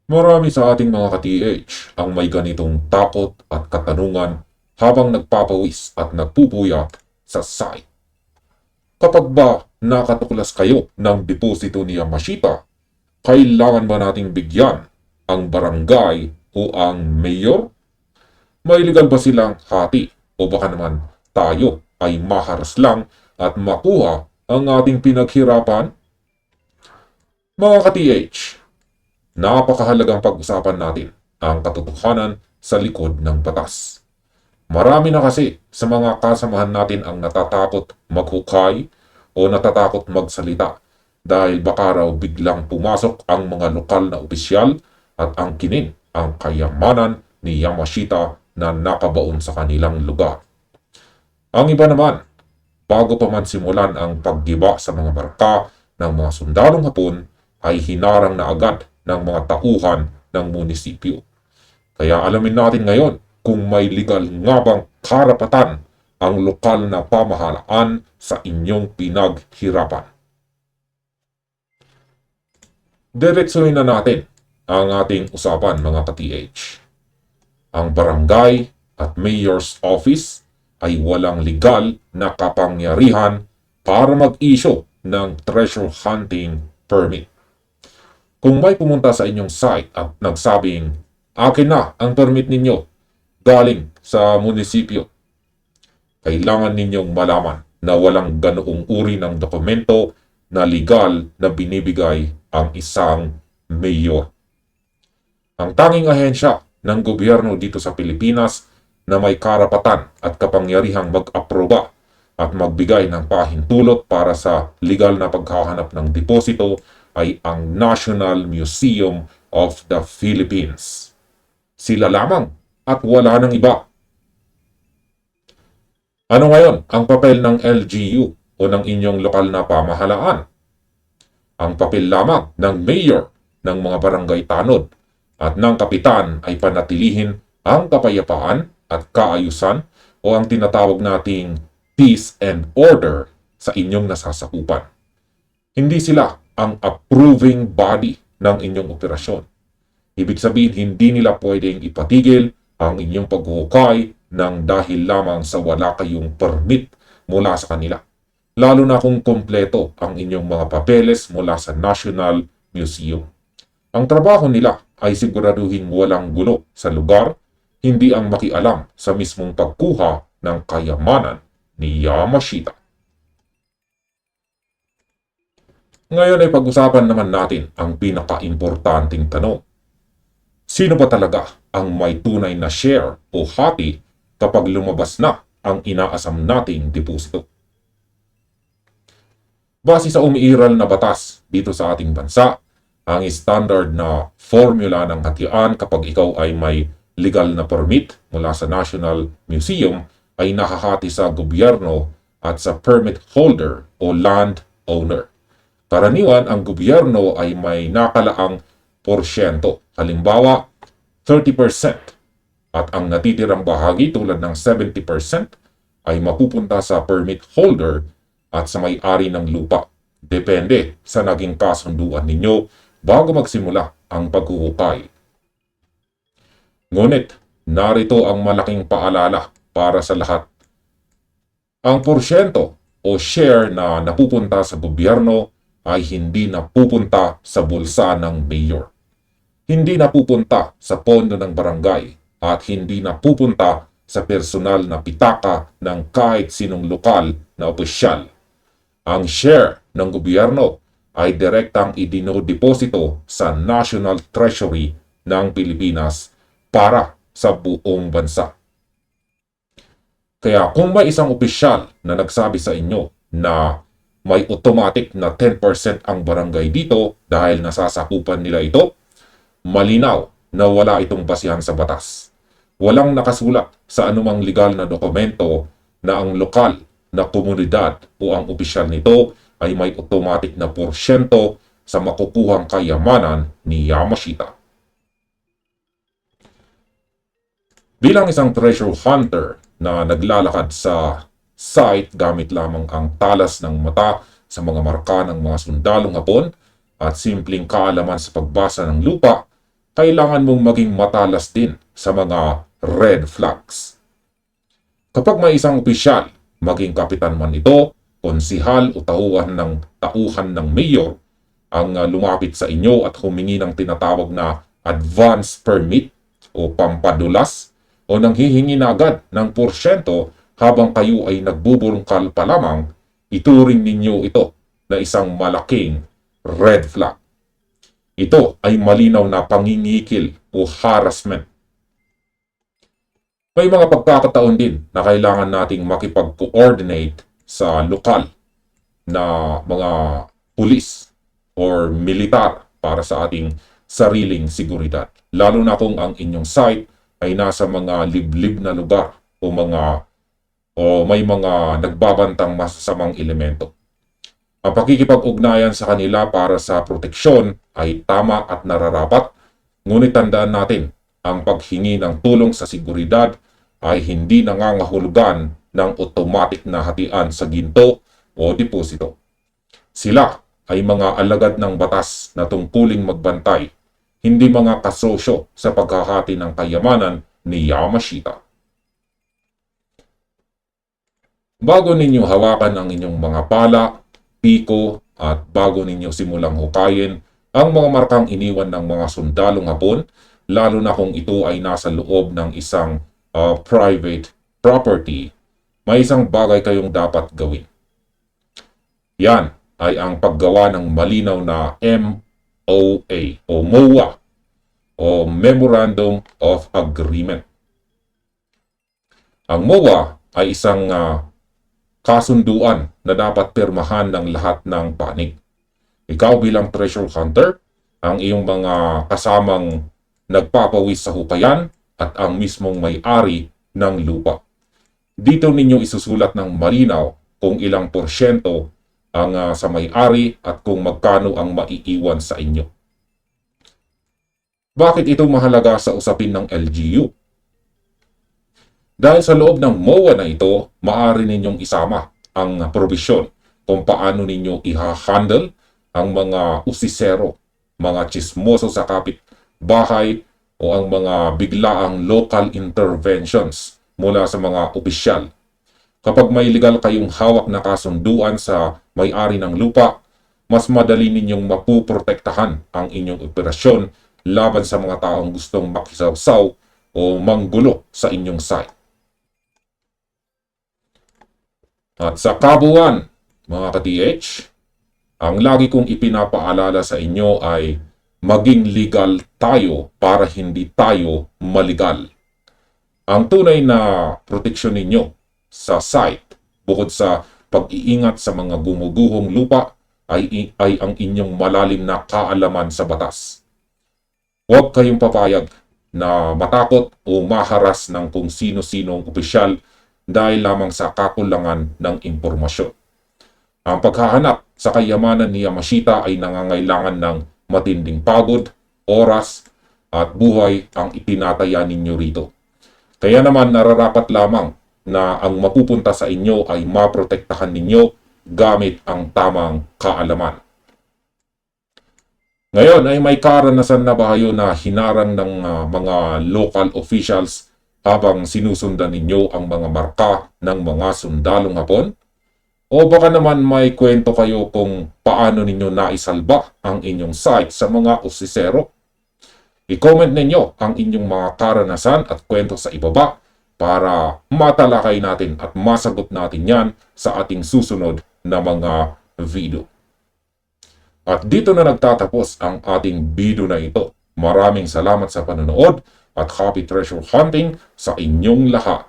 Marami sa ating mga ka-TH ang may ganitong takot at katanungan habang nagpapawis at nagpupuyat sa site. Kapag ba nakatuklas kayo ng deposito ni Yamashita, kailangan ba nating bigyan ang barangay o ang mayor? May legal ba silang hati o baka naman tayo ay maharas lang at makuha ang ating pinaghirapan? Mga ka-TH, napakahalagang pag-usapan natin ang katotohanan sa likod ng batas. Marami na kasi sa mga kasamahan natin ang natatakot maghukay o natatakot magsalita dahil baka raw biglang pumasok ang mga lokal na opisyal at angkinin ang kayamanan ni Yamashita na nakabaon sa kanilang lugar. Ang iba naman, bago pa man simulan ang paggiba sa mga marka ng mga sundalong Hapon, ay hinarang na agad ng mga tauhan ng munisipyo. Kaya alamin natin ngayon kung may legal nga bang karapatan ang lokal na pamahalaan sa inyong pinaghirapan. Diretsuhin na natin ang ating usapan mga ka-TH. Ang barangay at mayor's office ay walang legal na kapangyarihan para mag-issue ng treasure hunting permit. Kung may pumunta sa inyong site at nagsabing, "Akin na ang permit ninyo galing sa munisipyo," kailangan ninyong malaman na walang ganoong uri ng dokumento na legal na binibigay ang isang mayor. Ang tanging ahensya ng gobyerno dito sa Pilipinas na may karapatan at kapangyarihang mag-aproba at magbigay ng pahintulot para sa legal na paghahanap ng deposito ay ang National Museum of the Philippines. Sila lamang at wala nang iba. Ano ngayon ang papel ng LGU o ng inyong lokal na pamahalaan? Ang papel lamang ng mayor ng mga barangay tanod at ng kapitan ay panatilihin ang kapayapaan at kaayusan o ang tinatawag nating peace and order sa inyong nasasakupan. Hindi sila ang approving body ng inyong operasyon. Ibig sabihin, hindi nila pwedeng ipatigil ang inyong paghuhukay ng dahil lamang sa wala kayong permit mula sa kanila. Lalo na kung kompleto ang inyong mga papeles mula sa National Museum. Ang trabaho nila ay siguraduhin walang gulo sa lugar, hindi ang makialam sa mismong pagkuha ng kayamanan ni Yamashita. Ngayon ay pag-usapan naman natin ang pinaka-importanting tanong. Sino ba talaga ang may tunay na share o hati kapag lumabas na ang inaasam nating deposito? Base sa umiiral na batas dito sa ating bansa, ang standard na formula ng hatian kapag ikaw ay may legal na permit mula sa National Museum ay nakahati sa gobyerno at sa permit holder o land owner. Karaniwan, ang gobyerno ay may nakalaang porsyento, halimbawa 30%, at ang natitirang bahagi tulad ng 70% ay mapupunta sa permit holder at sa may-ari ng lupa. Depende sa naging kasunduan ninyo bago magsimula ang paghuhukay. Ngunit, narito ang malaking paalala para sa lahat. Ang porsyento o share na napupunta sa gobyerno ay hindi napupunta sa bulsa ng mayor. Hindi napupunta sa pondo ng barangay at hindi napupunta sa personal na pitaka ng kahit sinong lokal na opisyal. Ang share ng gobyerno ay direktang idinodeposito sa National Treasury ng Pilipinas para sa buong bansa. Kaya kung may isang opisyal na nagsabi sa inyo na may automatic na 10% ang barangay dito dahil nasasakupan nila ito, malinaw na wala itong basihan sa batas. Walang nakasulat sa anumang legal na dokumento na ang lokal na komunidad o ang opisyal nito ay may automatic na porsyento sa makukuhang kayamanan ni Yamashita. Bilang isang treasure hunter na naglalakad sa site gamit lamang ang talas ng mata sa mga marka ng mga sundalong Hapon at simpleng kaalaman sa pagbasa ng lupa, kailangan mong maging matalas din sa mga red flags. Kapag may isang opisyal, maging kapitan man ito, konsihal o tauhan ng mayor, ang lumapit sa inyo at humingi ng tinatawag na advance permit o pampadulas o nanghihingi na agad ng porsyento habang kayo ay nagbubulungkal pa lamang, ituring ninyo ito na isang malaking red flag. Ito ay malinaw na pangingikil o harassment. May mga pagkakataon din na kailangan nating makipag-coordinate sa lokal na mga pulis or militar para sa ating sariling seguridad. Lalo na kung ang inyong site ay nasa mga liblib na lugar o may mga nagbabantang masasamang elemento. Ang pakikipag-ugnayan sa kanila para sa proteksyon ay tama at nararapat, ngunit tandaan natin, ang paghingi ng tulong sa seguridad ay hindi nangangahulugan ng automatic na hatian sa ginto o deposito. Sila ay mga alagad ng batas na tungkuling magbantay, hindi mga kasosyo sa paghahati ng kayamanan ni Yamashita. Bago ninyo hawakan ang inyong mga pala, piko, at bago ninyo simulang hukayin ang mga markang iniwan ng mga sundalong Hapon, lalo na kung ito ay nasa loob ng isang private property, may isang bagay kayong dapat gawin. Yan ay ang paggawa ng malinaw na MOA o MOA o Memorandum of Agreement. Ang MOA ay isang kasunduan na dapat pirmahan ng lahat ng panig. Ikaw bilang treasure hunter, ang iyong mga kasamang nagpapawis sa hukayan at ang mismong may-ari ng lupa. Dito ninyo isusulat ng malinaw kung ilang porsyento ang sa may-ari at kung magkano ang maiiwan sa inyo. Bakit ito mahalaga sa usapin ng LGU? Dahil sa loob ng MOA na ito, maaari ninyong isama ang probisyon kung paano ninyo i-handle ang mga usisero, mga chismoso sa kapitbahay o ang mga biglaang local interventions mula sa mga opisyal. Kapag may legal kayong hawak na kasunduan sa may-ari ng lupa, mas madali ninyong mapuprotektahan ang inyong operasyon laban sa mga taong gustong makisawsaw o manggulo sa inyong site. At sa kabuuan, mga ka-TH, ang lagi kong ipinapaalala sa inyo ay maging legal tayo para hindi tayo maligal. Ang tunay na proteksyon ninyo sa site, bukod sa pag-iingat sa mga gumuguhong lupa, ay ang inyong malalim na kaalaman sa batas. Huwag kayong papayag na matakot o maharas ng kung sino-sinong opisyal dahil lamang sa kakulangan ng impormasyon. Ang paghahanap sa kayamanan ni Yamashita ay nangangailangan ng matinding pagod, oras, at buhay ang itinataya ninyo rito. Kaya naman nararapat lamang na ang mapupunta sa inyo ay maprotektahan ninyo gamit ang tamang kaalaman. Ngayon ay may karanasan na ba kayo na hinarang ng mga local officials habang sinusundan ninyo ang mga marka ng mga sundalong Hapon? O baka naman may kwento kayo kung paano ninyo naisalba ang inyong site sa mga usisero? I-comment ninyo ang inyong mga karanasan at kwento sa ibaba para matalakay natin at masagot natin yan sa ating susunod na mga video. At dito na nagtatapos ang ating video na ito. Maraming salamat sa panonood at happy treasure hunting sa inyong lahat.